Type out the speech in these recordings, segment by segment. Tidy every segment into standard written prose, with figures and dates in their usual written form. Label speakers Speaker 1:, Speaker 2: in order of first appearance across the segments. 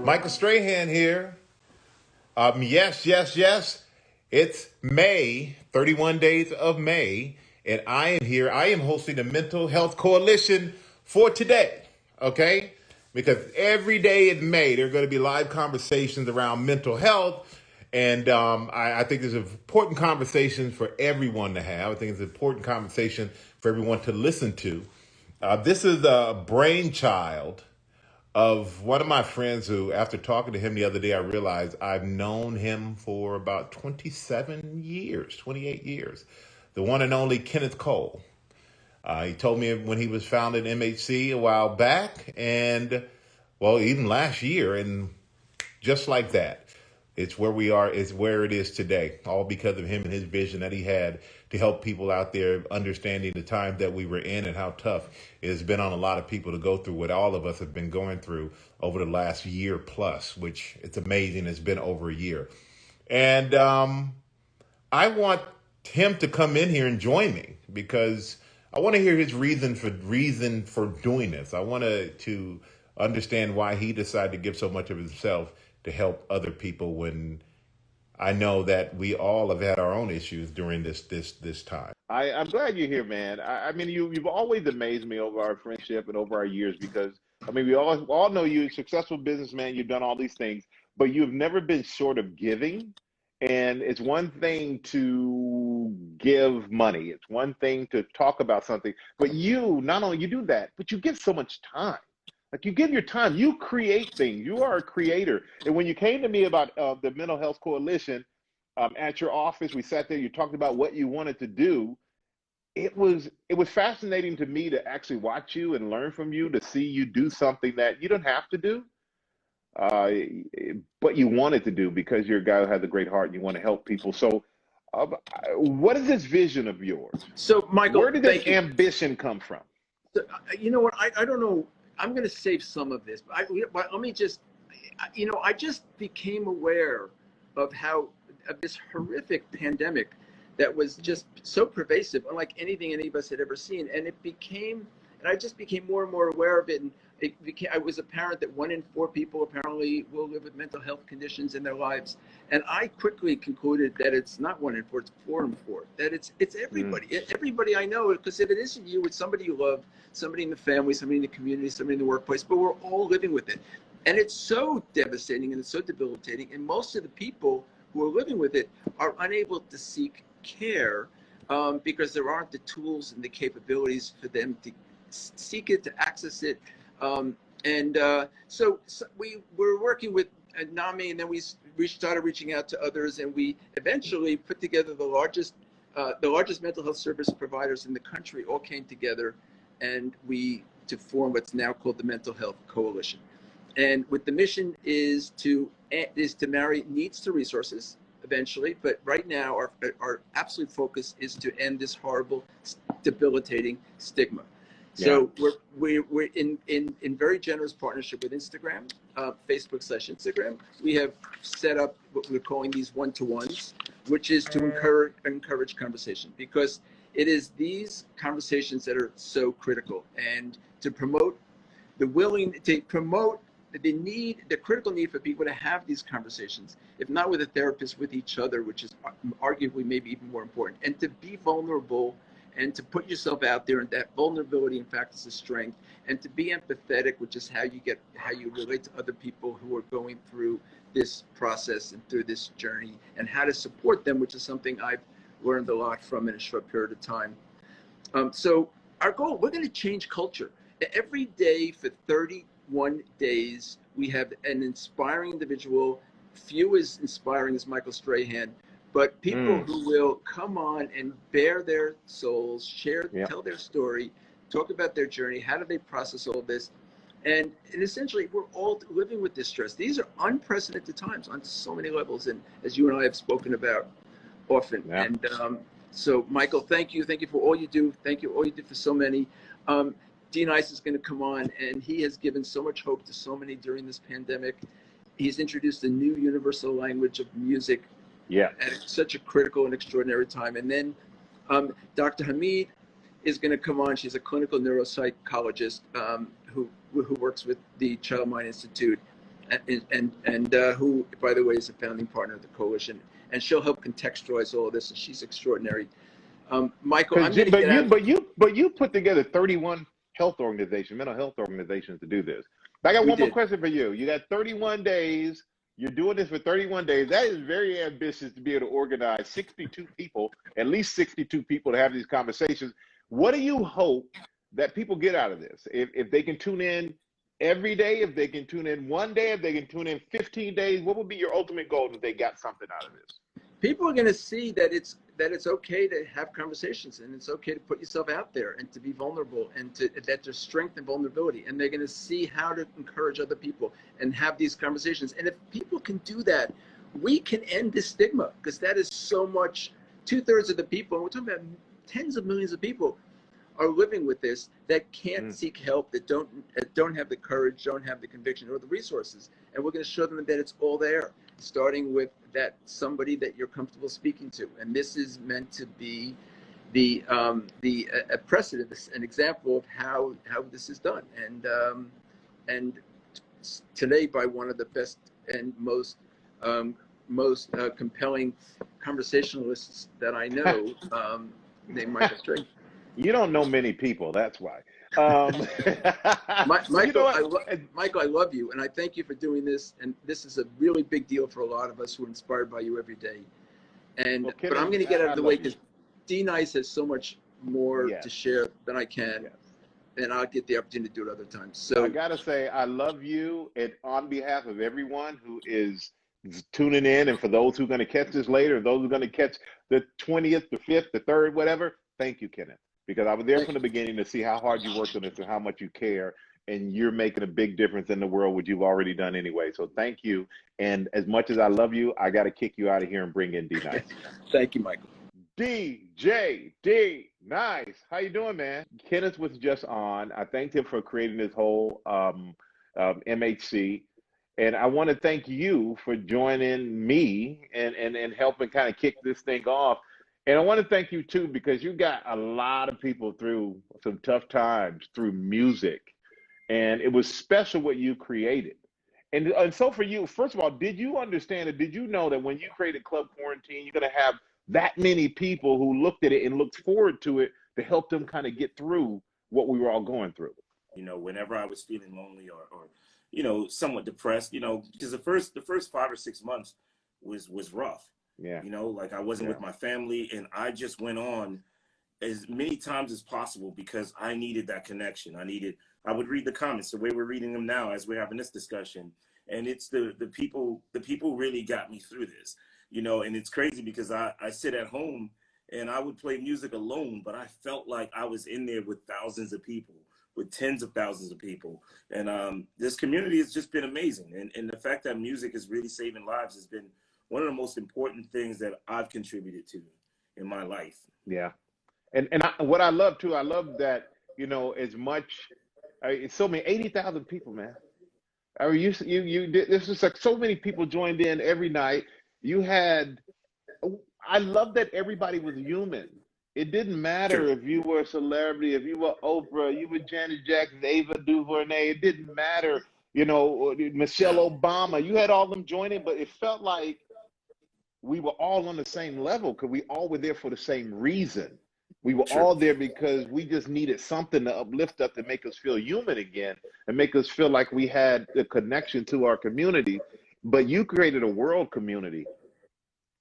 Speaker 1: Michael Strahan here. Yes. It's May, 31 days of May, and I am here. I am hosting the Mental Health Coalition for today, okay? Because every day in May, there are going to be live conversations around mental health, and I think there's important conversations for everyone to have. I think it's an important conversation for everyone to listen to. This is a brainchild of one of my friends who, after talking to him the other day, I realized I've known him for about 27 years, 28 years. The one and only Kenneth Cole. He told me when he was founded MHC a while back, and well, even last year, and just like that, it's where we are, it's where it is today, all because of him and his vision that he had to help people out there understanding the time that we were in and how tough it has been on a lot of people to go through what all of us have been going through over the last year plus, which it's amazing. It's been over a year. And I want him to come in here and join me because I want to hear his reason for doing this. I want to understand why he decided to give so much of himself to help other people when I know that we all have had our own issues during this time.
Speaker 2: I'm glad you're here, man. I mean, you've always amazed me over our friendship and over our years because, I mean, we all know you're a successful businessman. You've done all these things, but you've never been short of giving. And it's one thing to give money. It's one thing to talk about something, but you, not only you do that, but you give so much time. Like you give your time, you create things. You are a creator. And when you came to me about the Mental Health Coalition at your office, we sat there. You talked about what you wanted to do. It was fascinating to me to actually watch you and learn from you, to see you do something that you don't have to do, but you wanted to do because you're a guy who has a great heart and you want to help people. So, what is this vision of yours?
Speaker 3: So, Michael,
Speaker 2: where did this ambition come from?
Speaker 3: So, you know what? I don't know. I'm going to save some of this, but let me just, I just became aware of this horrific pandemic that was just so pervasive, unlike anything any of us had ever seen. And I just became more and more aware of it. And it was apparent that 1 in 4 people apparently will live with mental health conditions in their lives. And I quickly concluded that it's not 1 in 4, it's 4 in 4, that it's everybody, everybody I know, because if it isn't you, it's somebody you love, somebody in the family, somebody in the community, somebody in the workplace, but we're all living with it. And it's so devastating and it's so debilitating. And most of the people who are living with it are unable to seek care because there aren't the tools and the capabilities for them to seek it, to access it. So we were working with NAMI, and then we started reaching out to others, and we eventually put together the largest mental health service providers in the country all came together, and to form what's now called the Mental Health Coalition. And what the mission is to marry needs to resources eventually, but right now our absolute focus is to end this horrible, debilitating stigma. So we're in very generous partnership with Instagram, Facebook/Instagram. We have set up what we're calling these one-to-ones, which is to encourage conversation, because it is these conversations that are so critical, and to promote the critical need for people to have these conversations, if not with a therapist, with each other, which is arguably maybe even more important, and to be vulnerable and to put yourself out there, and that vulnerability, in fact, is a strength, and to be empathetic, which is how you relate to other people who are going through this process and through this journey, and how to support them, which is something I've learned a lot from in a short period of time. So our goal, we're going to change culture. Every day for 31 days, we have an inspiring individual, few as inspiring as Michael Strahan, but people who will come on and bare their souls, tell their story, talk about their journey, how do they process all this. And essentially, we're all living with this stress. These are unprecedented times on so many levels, and as you and I have spoken about often. Yeah. And so, Michael, thank you. Thank you for all you do. Thank you all you did for so many. D-Nice is going to come on, and he has given so much hope to so many during this pandemic. He's introduced a new universal language of music at such a critical and extraordinary time. And then Dr. Hameed is going to come on. She's a clinical neuropsychologist who works with the Child Mind Institute. and who, by the way, is a founding partner of the coalition, and she'll help contextualize all of this, and she's extraordinary. Michael, I'm going to get out.
Speaker 2: But you put together 31 health organizations, mental health organizations to do this. I got one more question for you. You got 31 days. You're doing this for 31 days. That is very ambitious to be able to organize 62 people, at least 62 people to have these conversations. What do you hope that people get out of this? If they can tune in every day, if they can tune in one day, if they can tune in 15 days, what would be your ultimate goal if they got something out of this?
Speaker 3: People are going to see that it's okay to have conversations, and it's okay to put yourself out there and to be vulnerable, and that there's strength and vulnerability, and they're going to see how to encourage other people and have these conversations. And if people can do that, we can end this stigma, because that is so much. 2/3 of the people, and we're talking about tens of millions of people, are living with this, that can't seek help, that don't have the courage, don't have the conviction or the resources. And we're going to show them that it's all there, starting with that somebody that you're comfortable speaking to. And this is meant to be a precedent, an example of how this is done. And today, by one of the best and most compelling conversationalists that I know, named Michael Strahan.
Speaker 2: You don't know many people, that's why.
Speaker 3: Michael, you know Michael, I love you, and I thank you for doing this. And this is a really big deal for a lot of us who are inspired by you every day. And but I'm going to get out of the way, because D-Nice has so much more to share than I can, and I'll get the opportunity to do it other times. So
Speaker 2: I got to say, I love you, and on behalf of everyone who is tuning in, and for those who are going to catch this later, those who are going to catch the 20th, the 5th, the 3rd, whatever, thank you, Kenneth. Because I was there from the beginning to see how hard you worked on this and how much you care, and you're making a big difference in the world, which you've already done anyway. So thank you. And as much as I love you, I got to kick you out of here and bring in D-Nice.
Speaker 3: Thank you, Michael.
Speaker 2: DJ D-Nice. How you doing, man? Kenneth was just on. I thanked him for creating this whole MHC. And I want to thank you for joining me and helping kind of kick this thing off. And I want to thank you, too, because you got a lot of people through some tough times through music. And it was special what you created. And so for you, first of all, did you understand it? Did you know that when you created Club Quarantine, you're going to have that many people who looked at it and looked forward to it to help them kind of get through what we were all going through?
Speaker 4: You know, whenever I was feeling lonely or you know, somewhat depressed, you know, because the first 5 or 6 months was rough.
Speaker 2: Yeah.
Speaker 4: You know, like I wasn't with my family, and I just went on as many times as possible because I needed that connection. I would read the comments the way we're reading them now as we're having this discussion. And it's the people really got me through this, you know, and it's crazy because I sit at home and I would play music alone, but I felt like I was in there with thousands of people, with tens of thousands of people. And this community has just been amazing. And the fact that music is really saving lives has been one of the most important things that I've contributed to in my life.
Speaker 2: Yeah. And what I love too, I love that, you know, as much, it's so many, 80,000 people, man. I mean, you did, this is like so many people joined in every night. I love that everybody was human. It didn't matter if you were a celebrity, if you were Oprah, you were Janet Jackson, Ava DuVernay. It didn't matter, you know, Michelle Obama. You had all them join in, but it felt like we were all on the same level because we all were there for the same reason. We were all there because we just needed something to uplift us, to make us feel human again and make us feel like we had a connection to our community. But you created a world community,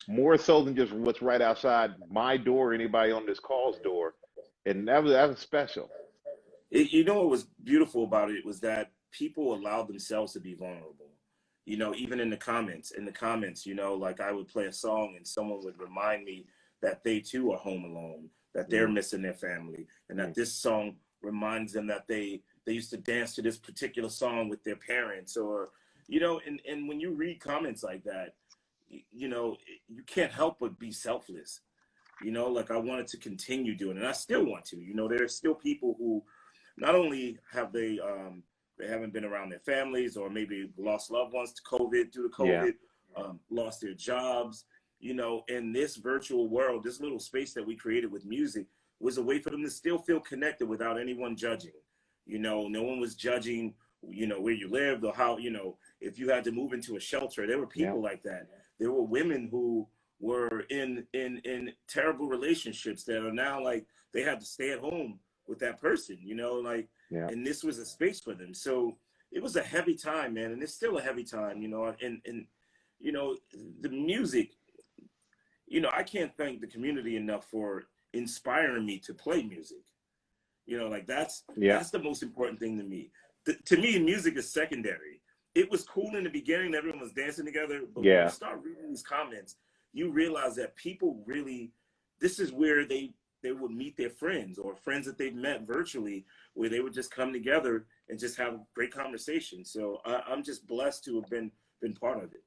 Speaker 2: more so than just what's right outside my door or anybody on this call's door. And that was special.
Speaker 4: You know what was beautiful about it was that people allowed themselves to be vulnerable. You know, even in the comments, you know, like I would play a song and someone would remind me that they too are home alone, that they're missing their family, and that this song reminds them that they used to dance to this particular song with their parents, or, you know, and when you read comments like that, you know, you can't help but be selfless. You know, like I wanted to continue doing it, and I still want to. You know, there are still people who not only have they haven't been around their families, or maybe lost loved ones to COVID, due to COVID, lost their jobs. You know, in this virtual world, this little space that we created with music was a way for them to still feel connected without anyone judging. You know, no one was judging you know, where you lived, or how, you know, if you had to move into a shelter. There were
Speaker 2: Yeah.
Speaker 4: people like that. There were women who were in terrible relationships that are now like they had to stay at home with that person, you know, like,
Speaker 2: Yeah.
Speaker 4: and this was a space for them. So it was a heavy time, man, and it's still a heavy time, you know, and you know, the music, you know, I can't thank the community enough for inspiring me to play music. You know, like that's
Speaker 2: Yeah.
Speaker 4: the most important thing to me. To me, music is secondary. It was cool in the beginning, everyone was dancing together, but when you
Speaker 2: Yeah.
Speaker 4: start reading these comments, you realize that people really, this is where they would meet their friends or friends that they've met virtually, where they would just come together and just have great conversations. So I'm just blessed to have been part of it.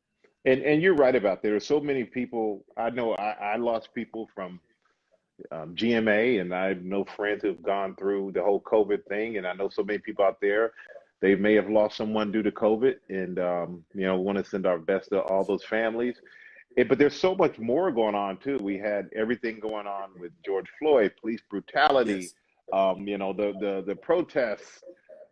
Speaker 2: And you're right about there are so many people. I know I lost people from GMA, and I know friends who've gone through the whole COVID thing, and I know so many people out there. They may have lost someone due to COVID, and you know, want to send our best to all those families. But there's so much more going on too. We had everything going on with George Floyd, police brutality,
Speaker 4: Yes,
Speaker 2: you know, the protests,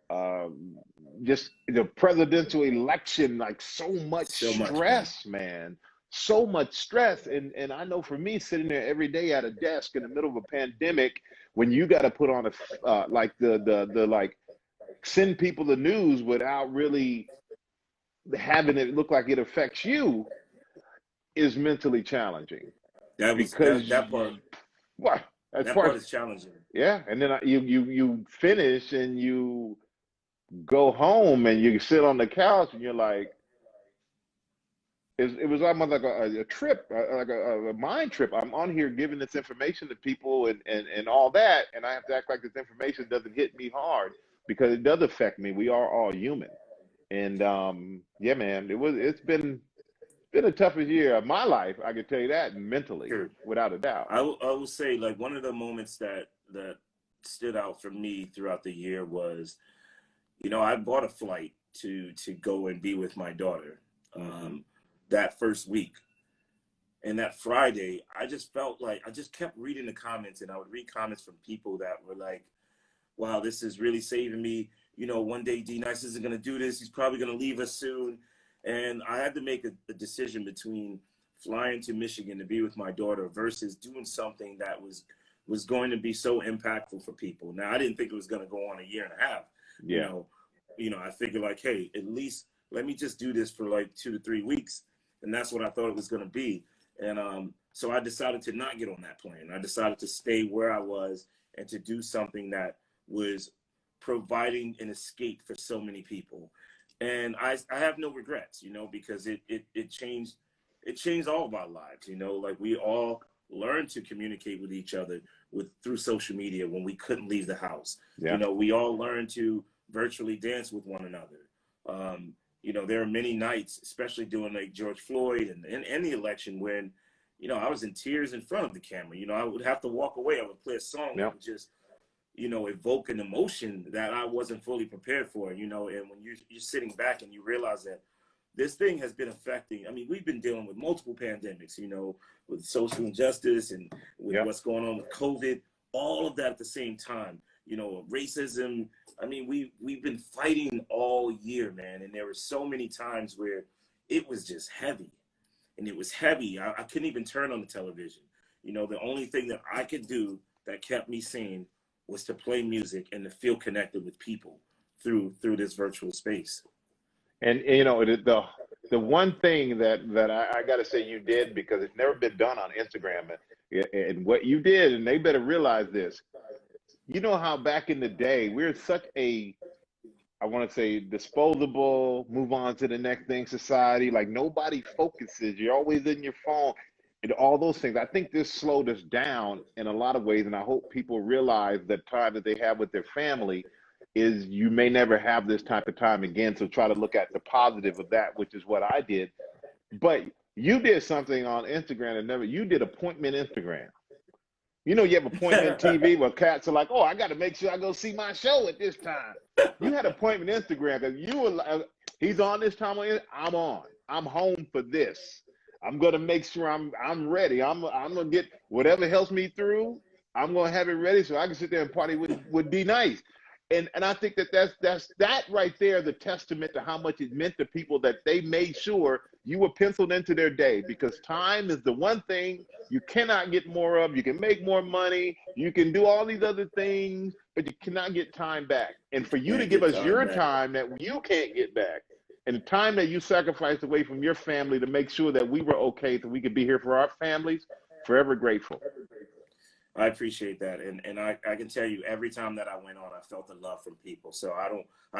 Speaker 2: um, just the presidential election, like so much
Speaker 4: so much, man.
Speaker 2: stress, man, so much stress. And I know for me, sitting there every day at a desk in the middle of a pandemic, when you got to put on a like the like send people the news without really having it look like it affects you, is mentally challenging
Speaker 4: That was
Speaker 2: because
Speaker 4: that part.
Speaker 2: what as
Speaker 4: That
Speaker 2: far
Speaker 4: part
Speaker 2: as
Speaker 4: is challenging.
Speaker 2: yeah. And then you finish and you go home and you sit on the couch and you're like, it was almost like a trip, like a mind trip. I'm on here giving this information to people and all that, and I have to act like this information doesn't hit me hard because it does affect me. We are all human, and yeah, man, it's been the toughest year of my life. I can tell you that, mentally,
Speaker 4: Sure.
Speaker 2: without a doubt.
Speaker 4: I will say, like, one of the moments that stood out for me throughout the year was, you know, I bought a flight to go and be with my daughter that first week. And that Friday, I just felt like I just kept reading the comments, and I would read comments from people that were like, wow, this is really saving me. You know, one day D-Nice isn't going to do this. He's probably going to leave us soon. And I had to make a decision between flying to Michigan to be with my daughter versus doing something that was going to be so impactful for people. Now, I didn't think it was going to go on a year and a half. You
Speaker 2: Yeah,
Speaker 4: know, I figured like, hey, at least let me just do this for like 2 to 3 weeks. And that's what I thought it was going to be. And so I decided to not get on that plane. I decided to stay where I was and to do something that was providing an escape for so many people. And I have no regrets, you know, because it changed all of our lives, you know, like we all learned to communicate with each other through social media when we couldn't leave the house. You
Speaker 2: yeah,
Speaker 4: know, we all learned to virtually dance with one another. You know, there are many nights, especially during like George Floyd and the election, when, you know, I was in tears in front of the camera. You know, I would have to walk away. I would play a song that
Speaker 2: yeah,
Speaker 4: would just, you know, evoke an emotion that I wasn't fully prepared for, you know. And when you're sitting back and you realize that this thing has been affecting, I mean, we've been dealing with multiple pandemics, you know, with social injustice and with
Speaker 2: yeah.
Speaker 4: what's going on with COVID, all of that at the same time, you know, racism. I mean, we've been fighting all year, man. And there were so many times where it was just heavy, and it was heavy. I couldn't even turn on the television. You know, the only thing that I could do that kept me sane was to play music and to feel connected with people through this virtual space.
Speaker 2: And you know, the one thing that I got to say you did, because it's never been done on Instagram, and what you did, and they better realize this. You know how back in the day we're such a, I want to say, disposable, move on to the next thing society. Like nobody focuses. You're always in your phone and all those things. I think this slowed us down in a lot of ways, and I hope people realize the time that they have with their family is you may never have this type of time again. So try to look at the positive of that, which is what I did. But you did something on Instagram and never. You did appointment Instagram. You know, you have appointment TV where cats are like, oh, I got to make sure I go see my show at this time. You had appointment Instagram because you were he's on this time. I'm on. I'm home for this. I'm gonna make sure I'm ready. I'm gonna get whatever helps me through. I'm gonna have it ready so I can sit there and party with D-Nice. And I think that's that right there, the testament to how much it meant to people that they made sure you were penciled into their day, because time is the one thing you cannot get more of. You can make more money, you can do all these other things, but you cannot get time back. And for you to
Speaker 4: Can't
Speaker 2: give
Speaker 4: get
Speaker 2: us
Speaker 4: time
Speaker 2: your
Speaker 4: back.
Speaker 2: time that you can't get back, and the time that you sacrificed away from your family to make sure that we were okay, so we could be here for our families, forever grateful.
Speaker 4: I appreciate that, and I can tell you every time that I went on, I felt the love from people. So I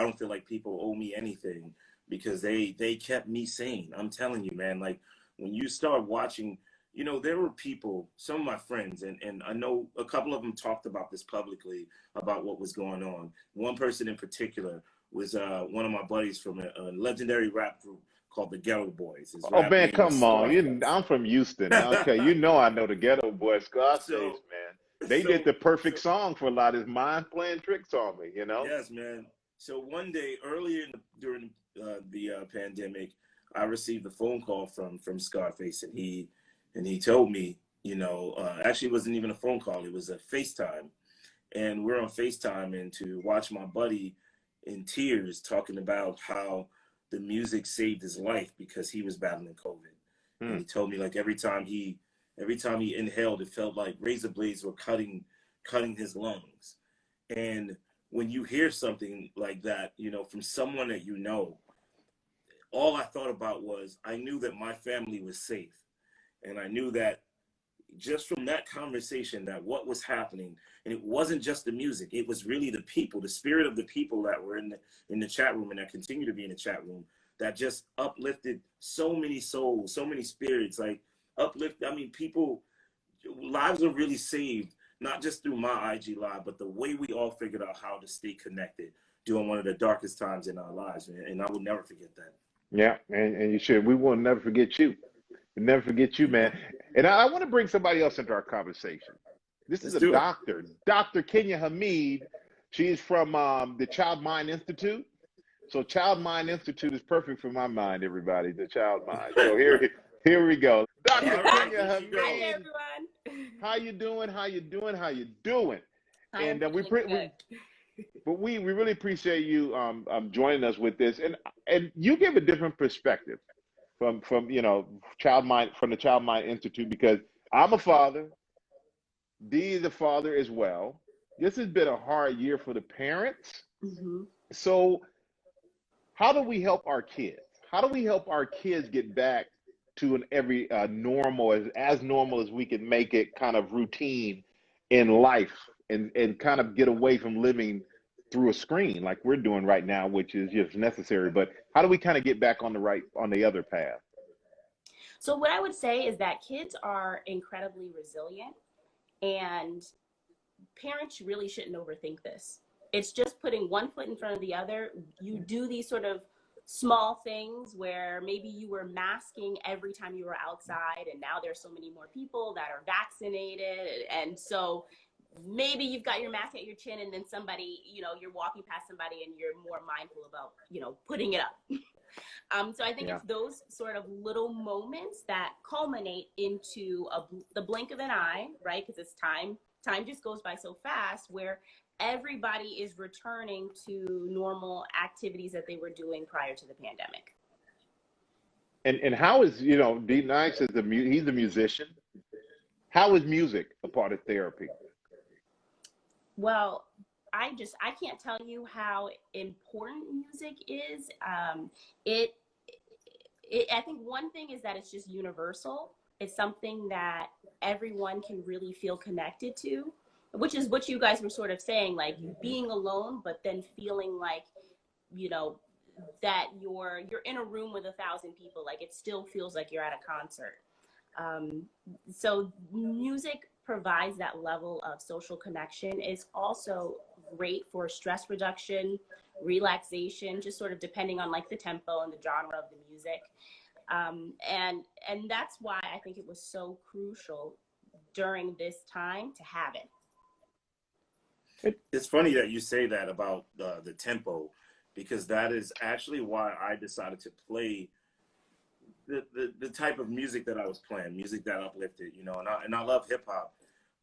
Speaker 4: don't feel like people owe me anything because they kept me sane. I'm telling you, man. Like when you start watching, there were people, some of my friends, and I know a couple of them talked about this publicly about what was going on. One person in particular was one of my buddies from a legendary rap group called the Ghetto Boys. His
Speaker 2: Oh
Speaker 4: rap
Speaker 2: man,
Speaker 4: name was
Speaker 2: come on!
Speaker 4: Scarface.
Speaker 2: I'm from Houston. Okay, you know I know the Ghetto Boy Scarface,
Speaker 4: so
Speaker 2: man. They did
Speaker 4: so
Speaker 2: the
Speaker 4: so
Speaker 2: perfect song for a lot of his mind playing tricks on me. You know.
Speaker 4: Yes, man. So one day earlier during the pandemic, I received a phone call from Scarface, and he told me, actually it wasn't even a phone call; it was a FaceTime, and we're on FaceTime, and to watch my buddy in tears talking about how the music saved his life because he was battling COVID, and
Speaker 2: Hmm.
Speaker 4: he told me like every time he inhaled, it felt like razor blades were cutting his lungs. And when you hear something like that, from someone that all I thought about was I knew that my family was safe. And I knew that just from that conversation, that what was happening, and it wasn't just the music, it was really the people, the spirit of the people that were in the chat room and that continue to be in the chat room, that just uplifted so many souls, so many spirits, like people lives are really saved, not just through my IG live, but the way we all figured out how to stay connected during one of the darkest times in our lives, man. And I will never forget that.
Speaker 2: Yeah, and you should. We will never forget you. We'll never forget you,
Speaker 4: You
Speaker 2: man.
Speaker 4: know,
Speaker 2: And I want to bring somebody else into our conversation. This is
Speaker 4: let's
Speaker 2: a
Speaker 4: do it.
Speaker 2: doctor, Dr. Kenya Hameed. She's from the Child Mind Institute. So Child Mind Institute is perfect for my mind, everybody, the child mind. So here we go. Dr.
Speaker 4: All right,
Speaker 2: Kenya
Speaker 4: here she
Speaker 5: Hi
Speaker 4: goes.
Speaker 5: there,
Speaker 2: Hamid,
Speaker 5: everyone.
Speaker 2: how you doing? How you doing? How you doing?
Speaker 5: I am
Speaker 2: And
Speaker 5: feeling good.
Speaker 2: but we really appreciate you joining us with this, and you give a different perspective from child mind from the Child Mind Institute, because I'm a father. D is a father as well. This has been a hard year for the parents.
Speaker 5: Hmm.
Speaker 2: So how do we help our kids? How do we help our kids get back to an every normal, as normal as we can make it, kind of routine in life, and kind of get away from living through a screen like we're doing right now, which is just necessary. But how do we kind of get back on the other path?
Speaker 5: So, what I would say is that kids are incredibly resilient, and parents really shouldn't overthink this. It's just putting one foot in front of the other. You do these sort of small things where maybe you were masking every time you were outside, and now there's so many more people that are vaccinated. And so maybe you've got your mask at your chin, and then somebody, you're walking past somebody and you're more mindful about, putting it up. So I think
Speaker 2: Yeah.
Speaker 5: it's those sort of little moments that culminate into the blink of an eye, right? Because it's time. Time just goes by so fast, where everybody is returning to normal activities that they were doing prior to the pandemic.
Speaker 2: And how is D-Nice is he's a musician. How is music a part of therapy?
Speaker 5: Well, I can't tell you how important music is. It I think one thing is that it's just universal. It's something that everyone can really feel connected to, which is what you guys were sort of saying, like being alone, but then feeling like, you know, that you're in a room with 1,000 people. Like it still feels like you're at a concert. Um, so music provides that level of social connection. It's also great for stress reduction, relaxation, just sort of depending on like the tempo and the genre of the music. And that's why I think it was so crucial during this time to have it.
Speaker 4: It's funny that you say that about the tempo, because that is actually why I decided to play the type of music that I was playing, music that uplifted, and I love hip hop,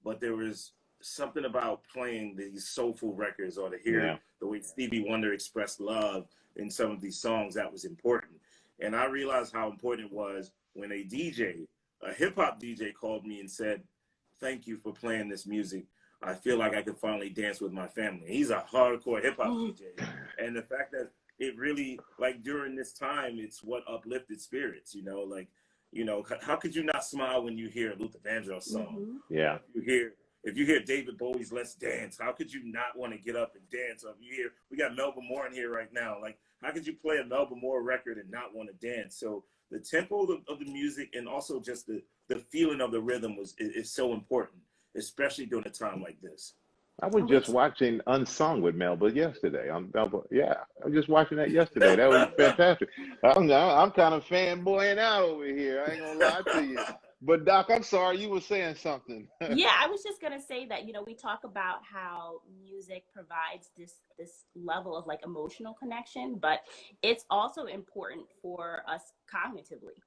Speaker 4: but there was something about playing these soulful records, or to hear
Speaker 2: Yeah.
Speaker 4: the way Stevie Wonder expressed love in some of these songs, that was important. And I realized how important it was when a hip hop DJ, called me and said, "Thank you for playing this music. I feel like I could finally dance with my family." He's a hardcore hip hop DJ. And the fact that it really, like, during this time, it's what uplifted spirits, like, how could you not smile when you hear a Luther Vandross song?
Speaker 2: Yeah.
Speaker 4: If you hear David Bowie's "Let's Dance," how could you not want to get up and dance? Or if you hear, we got Melba Moore in here right now. Like, how could you play a Melba Moore record and not want to dance? So the tempo of the music, and also just the feeling of the rhythm is so important, especially during a time like this.
Speaker 2: I was just watching Unsung with Melba yesterday. I was just watching that yesterday. That was fantastic. I'm kind of fanboying out over here. I ain't gonna lie to you. But Doc, I'm sorry, you were saying something.
Speaker 5: Yeah, I was just gonna say that, we talk about how music provides this level of, like, emotional connection, but it's also important for us cognitively.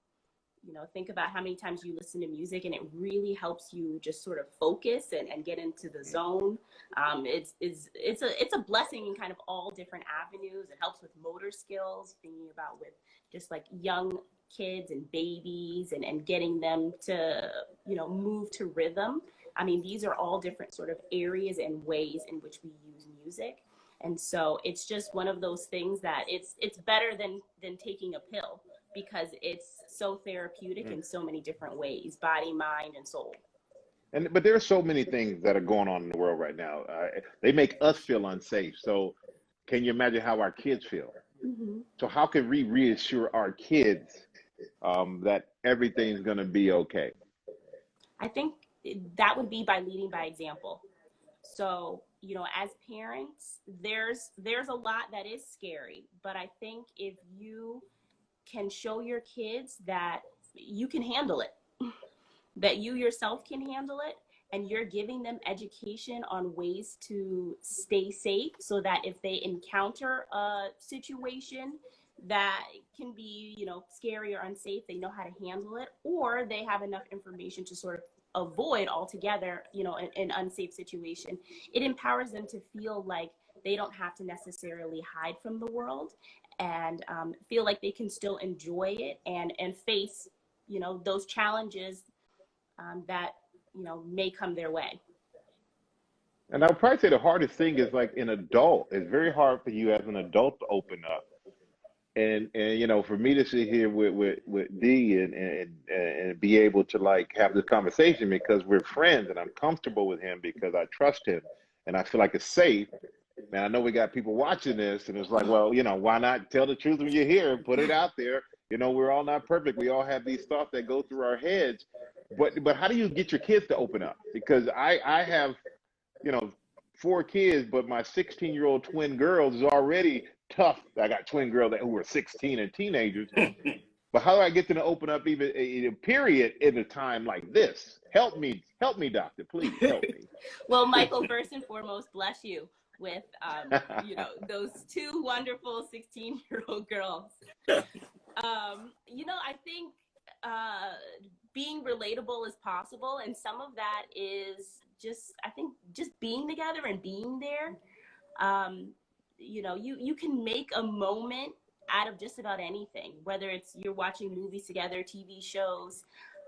Speaker 5: Think about how many times you listen to music and it really helps you just sort of focus and get into the zone. It's a blessing in kind of all different avenues. It helps with motor skills, thinking about with just like young kids and babies and getting them to, move to rhythm. I mean, these are all different sort of areas and ways in which we use music. And so it's just one of those things that it's better than taking a pill, because it's so therapeutic in so many different ways, body, mind, and soul.
Speaker 2: But there are so many things that are going on in the world right now. They make us feel unsafe. So can you imagine how our kids feel?
Speaker 5: Mm-hmm.
Speaker 2: So how can we reassure our kids that everything's going to be okay?
Speaker 5: I think that would be by leading by example. So, as parents, there's a lot that is scary, but I think if you can show your kids that you can handle it, that you yourself can handle it, and you're giving them education on ways to stay safe, so that if they encounter a situation that can be, scary or unsafe, they know how to handle it, or they have enough information to sort of avoid altogether, an unsafe situation. It empowers them to feel like they don't have to necessarily hide from the world, and feel like they can still enjoy it and face, those challenges that, may come their way.
Speaker 2: And I'll probably say the hardest thing is, like, an adult. It's very hard for you as an adult to open up. And for me to sit here with D and be able to, like, have this conversation because we're friends and I'm comfortable with him because I trust him and I feel like it's safe. Man, I know we got people watching this, and it's like, well, why not tell the truth when you're here and put it out there? We're all not perfect. We all have these thoughts that go through our heads. But how do you get your kids to open up? Because I have, 4 kids, but my 16-year-old twin girls is already tough. I got twin girls who are 16 and teenagers. But how do I get them to open up even period in a time like this? Help me, doctor, please help me.
Speaker 5: Well, Michael, first and foremost, bless you with, those 2 wonderful 16-year-old girls. I think being relatable is possible. And some of that is just being together and being there. You can make a moment out of just about anything, whether it's you're watching movies together, TV shows.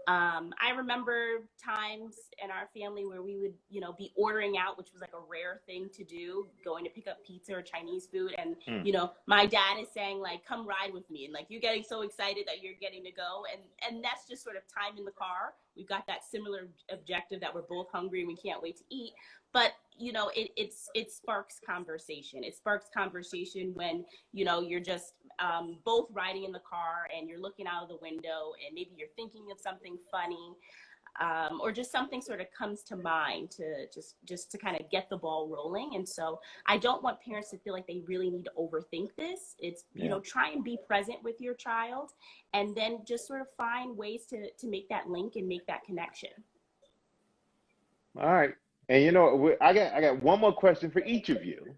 Speaker 5: I remember times in our family where we would, be ordering out, which was like a rare thing to do, going to pick up pizza or Chinese food. And, my dad is saying, like, come ride with me. And, like, you're getting so excited that you're getting to go. And that's just sort of time in the car. We've got that similar objective that we're both hungry and we can't wait to eat. But, it sparks conversation. It sparks conversation when, you're just both riding in the car and you're looking out of the window and maybe you're thinking of something funny, or just something sort of comes to mind to just to kind of get the ball rolling. And so I don't want parents to feel like they really need to overthink this. It's, try and be present with your child, and then just sort of find ways to make that link and make that connection.
Speaker 2: All right. And I got one more question for each of you.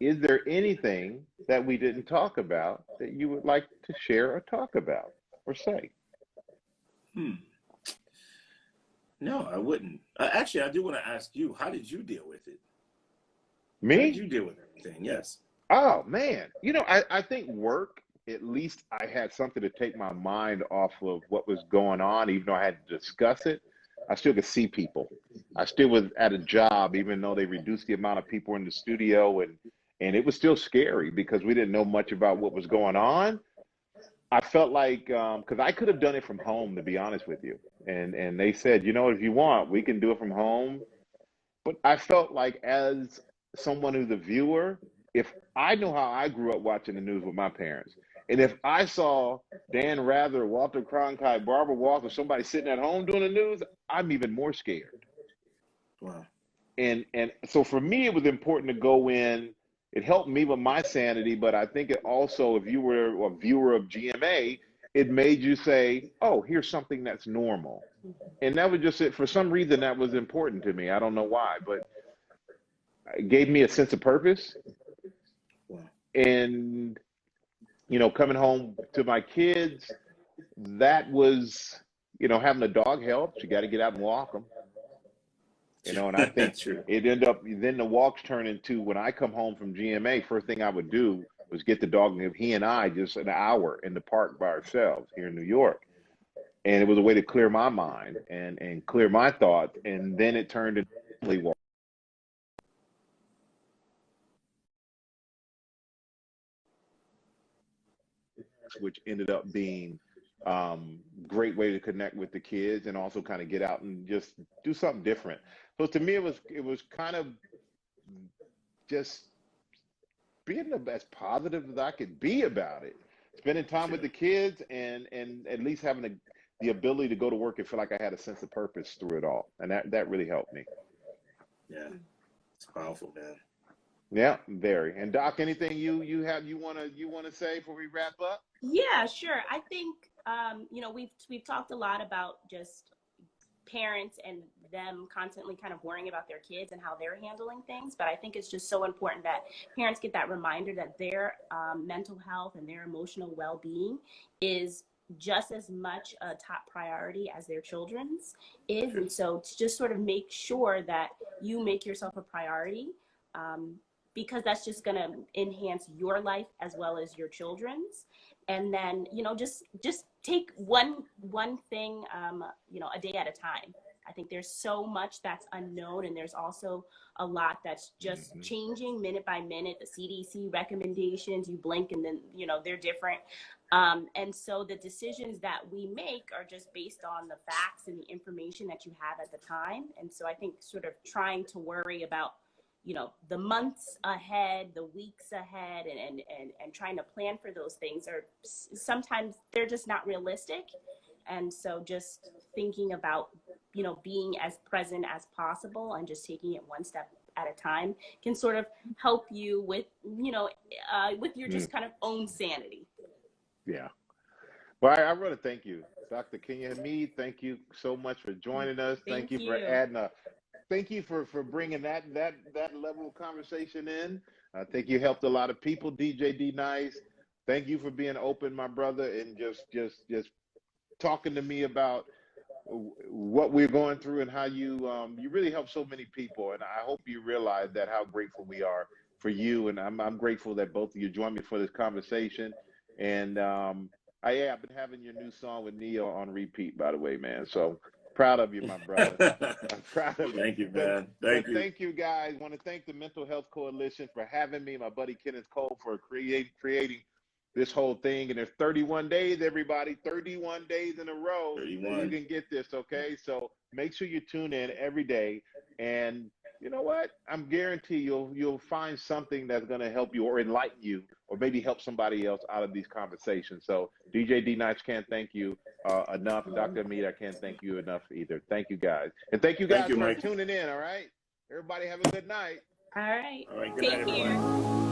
Speaker 2: Is there anything that we didn't talk about that you would like to share or talk about or say?
Speaker 4: No, I wouldn't. Actually, I do want to ask you, how did you deal with it? How did
Speaker 2: Me?
Speaker 4: you deal with everything? Yes.
Speaker 2: Oh man, I think work. At least I had something to take my mind off of what was going on, even though I had to discuss it. I still could see people. I still was at a job, even though they reduced the amount of people in the studio, and it was still scary because we didn't know much about what was going on. I felt like because I could have done it from home, to be honest with you, and they said, if you want, we can do it from home. But I felt like as someone who's a viewer, if I know how I grew up watching the news with my parents, and if I saw Dan Rather, Walter Cronkite, Barbara Walters, somebody sitting at home doing the news, I'm even more scared.
Speaker 4: Wow.
Speaker 2: And so for me, it was important to go in. It helped me with my sanity, but I think it also, if you were a viewer of GMA, it made you say, "Oh, here's something that's normal." And that was just it. For some reason, that was important to me. I don't know why, but it gave me a sense of purpose.
Speaker 4: Wow.
Speaker 2: And, coming home to my kids, that was, having a dog helps. You got to get out and walk them, and I think
Speaker 4: True.
Speaker 2: it ended up, then the walks turn into, when I come home from GMA, first thing I would do was get the dog and give he and I just an hour in the park by ourselves here in New York. And it was a way to clear my mind and clear my thoughts. And then it turned into family walk, which ended up being great way to connect with the kids and also kind of get out and just do something different. So to me, it was kind of just being as positive as I could be about it, spending time with
Speaker 4: Sure.
Speaker 2: the kids and at least having the ability to go to work and feel like I had a sense of purpose through it all, and that really helped me.
Speaker 4: Yeah. It's powerful, man.
Speaker 2: Yeah, very. And Doc, anything you wanna say before we wrap up?
Speaker 5: Yeah, sure. I think we've talked a lot about just parents and them constantly kind of worrying about their kids and how they're handling things. But I think it's just so important that parents get that reminder that their mental health and their emotional well-being is just as much a top priority as their children's is.
Speaker 4: Sure.
Speaker 5: And so to just sort of make sure that you make yourself a priority, um, because that's just going to enhance your life as well as your children's. And then just take one thing a day at a time. I think there's so much that's unknown, and there's also a lot that's just
Speaker 2: Hmm.
Speaker 5: changing minute by minute. The CDC recommendations, you blink and then they're different. And so the decisions that we make are just based on the facts and the information that you have at the time. And so I think sort of trying to worry about the months ahead, the weeks ahead, and trying to plan for those things are sometimes they're just not realistic. And so just thinking about being as present as possible and just taking it one step at a time can sort of help you with with your
Speaker 2: Mm,
Speaker 5: just kind of own sanity.
Speaker 2: yeah. Well, I want to thank you, Dr. Kenya Hameed. Thank you so much for joining us. Thank
Speaker 5: Thank
Speaker 2: you for
Speaker 5: you.
Speaker 2: adding a. Thank you for bringing that level of conversation in. I think you helped a lot of people, DJ D-Nice. Thank you for being open, my brother, and just talking to me about what we're going through and how you really help so many people. And I hope you realize that how grateful we are for you. And I'm grateful that both of you joined me for this conversation. And I've been having your new song with Neo on repeat, by the way, man. So proud of you, my brother. I'm proud of you.
Speaker 4: Thank you,
Speaker 2: But
Speaker 4: man.
Speaker 2: but
Speaker 4: Thank you.
Speaker 2: thank you guys. Want to thank the Mental Health Coalition for having me, my buddy Kenneth Cole for creating this whole thing. And there's 31 days, everybody, 31 days in a row that you
Speaker 4: 31.
Speaker 2: can get this, okay? So make sure you tune in every day. And you know what? I'm guarantee you'll find something that's going to help you or enlighten you or maybe help somebody else out of these conversations. So DJ D-Nice can't thank you enough. Dr. Mead, I can't thank you enough either. Thank you guys. And thank you
Speaker 4: Thank
Speaker 2: guys
Speaker 4: you,
Speaker 2: for
Speaker 4: Mike.
Speaker 2: tuning in, all right? Everybody have a good night.
Speaker 5: All right.
Speaker 4: All right. Good night,
Speaker 5: Take
Speaker 4: everyone.
Speaker 5: care.